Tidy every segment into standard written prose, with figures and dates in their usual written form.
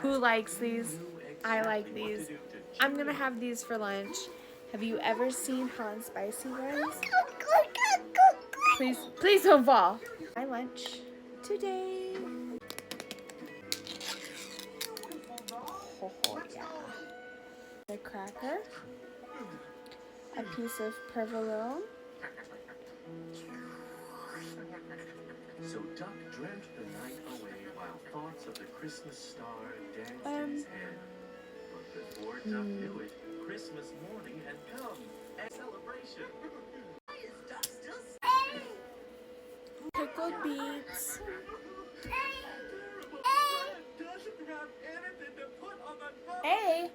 Who likes these? I like these. I'm gonna have these for lunch. Have you ever seen hot and spicy ones? Please don't fall. My lunch today. Oh yeah. A cracker, a piece of provolone. So Duck dreamt the night away while thoughts of the Christmas star danced in his head. But before Duck knew it, Christmas morning had come. A celebration. Pickled beets. Hey!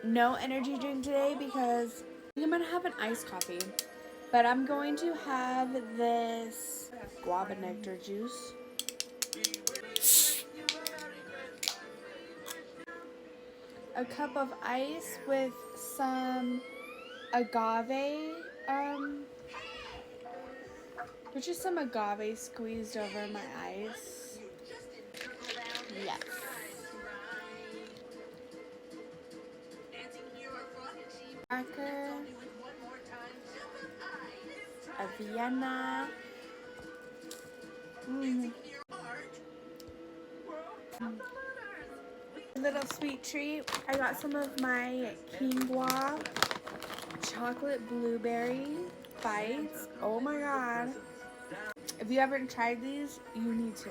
No energy drink today because I'm gonna have an iced coffee. But I'm going to have this guava nectar juice. A cup of ice with some agave, there's just some agave squeezed over my ice. Yes. Cracker, a Vienna. A little sweet treat. I got some of my quinoa chocolate blueberry bites. Oh my god. If you haven't tried these, you need to.